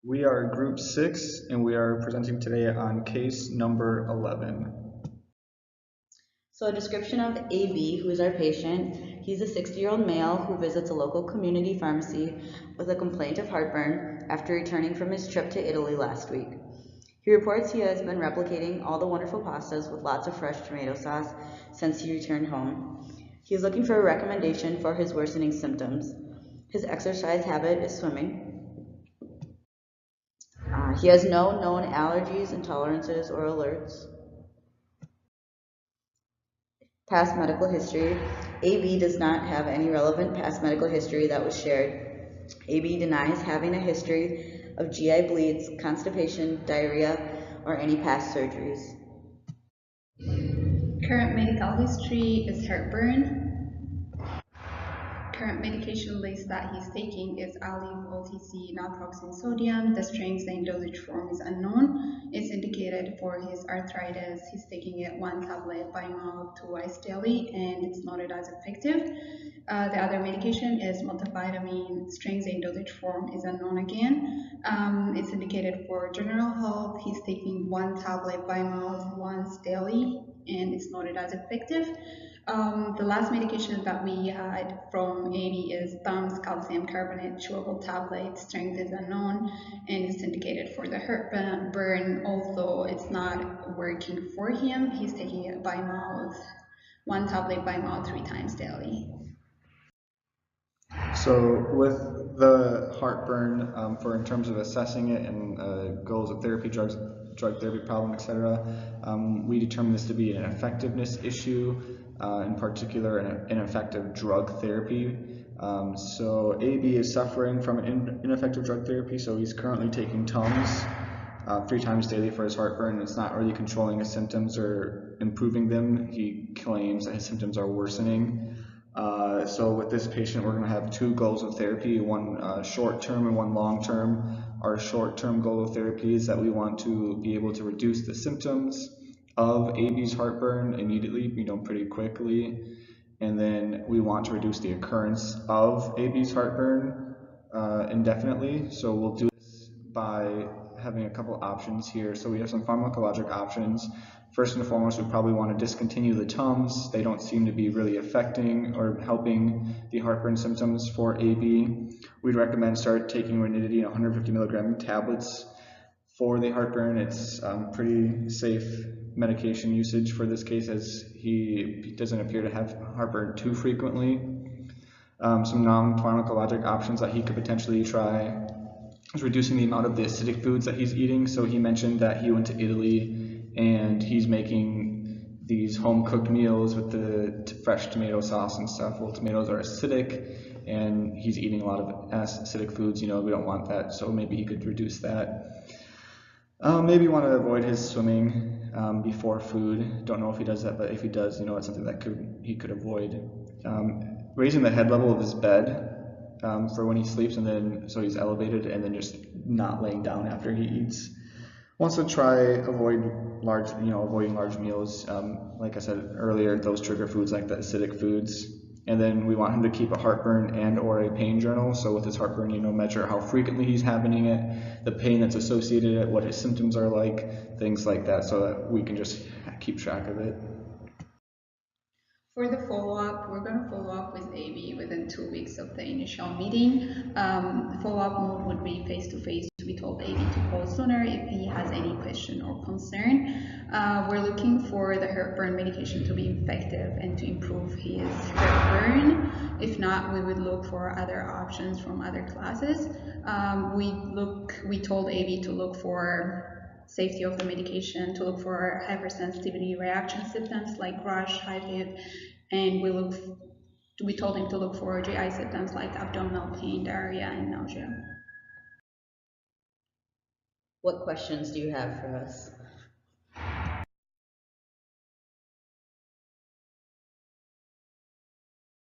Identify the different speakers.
Speaker 1: We are Group 6 and we are presenting today on case number 11.
Speaker 2: So a description of AB, who is our patient. He's a 60-year-old male who visits a local community pharmacy with a complaint of heartburn after returning from his trip to Italy last week. He reports he has been replicating all the wonderful pastas with lots of fresh tomato sauce since he returned home. He is looking for a recommendation for his worsening symptoms. His exercise habit is swimming. He has no known allergies, intolerances, or alerts. Past medical history. AB does not have any relevant past medical history that was shared. AB denies having a history of GI bleeds, constipation, diarrhea, or any past surgeries.
Speaker 3: Current medical history is heartburn. Current medication list that he's taking is Aleve OTC naproxen sodium. The strength and dosage form is unknown. It's indicated for his arthritis. He's taking it 1 tablet by mouth twice daily, and it's noted as effective. The other medication is multivitamin. Strength and dosage form is unknown again. It's indicated for general health. He's taking 1 tablet by mouth once daily, and it's noted as effective. The last medication that we had from AB is Tums calcium carbonate chewable tablet. Strength is unknown, and it's indicated for the heartburn. Although it's not working for him, he's taking it by mouth, 1 tablet by mouth 3 times daily.
Speaker 1: So with the heartburn, for in terms of assessing it and goals of therapy, drug therapy problem, etc., we determined this to be an effectiveness issue, in particular an ineffective drug therapy. So AB is suffering from an ineffective drug therapy, so he's currently taking Tums 3 times daily for his heartburn. It's not really controlling his symptoms or improving them. He claims that his symptoms are worsening. So with this patient, we're going to have 2 goals of therapy, one short-term and one long-term. Our short-term goal of therapy is that we want to be able to reduce the symptoms of AB's heartburn immediately, pretty quickly. And then we want to reduce the occurrence of AB's heartburn indefinitely. So we'll do this by having a couple options here. So we have some pharmacologic options. First and foremost, we probably want to discontinue the Tums. They don't seem to be really affecting or helping the heartburn symptoms for AB. We'd recommend start taking ranitidine 150 milligram tablets for the heartburn. It's pretty safe medication usage for this case, as he doesn't appear to have heartburn too frequently. Some non-pharmacologic options that he could potentially try is reducing the amount of the acidic foods that he's eating. So he mentioned that he went to Italy and he's making these home-cooked meals with the fresh tomato sauce and stuff. Well, tomatoes are acidic, and he's eating a lot of acidic foods. We don't want that, so maybe he could reduce that. Maybe want to avoid his swimming before food. Don't know if he does that, but if he does, it's something that he could avoid. Raising the head level of his bed for when he sleeps, and then so he's elevated, and then just not laying down after he eats. Wants to try avoiding large meals. Like I said earlier, those trigger foods like the acidic foods. And then we want him to keep a heartburn and or a pain journal. So with his heartburn, measure how frequently he's having it, the pain that's associated with it, what his symptoms are like, things like that, so that we can just keep track of it.
Speaker 3: For the follow-up, we're going to follow up with AB within 2 weeks of the initial meeting. The follow-up mode would be face-to-face. We told AB to call sooner if he has any question or concern. We're looking for the heartburn medication to be effective and to improve his heartburn. If not, we would look for other options from other classes. We told AB to look for safety of the medication, to look for hypersensitivity reaction symptoms like rash, high fever, and we told him to look for GI symptoms like abdominal pain, diarrhea, and nausea.
Speaker 2: What questions do you have for us?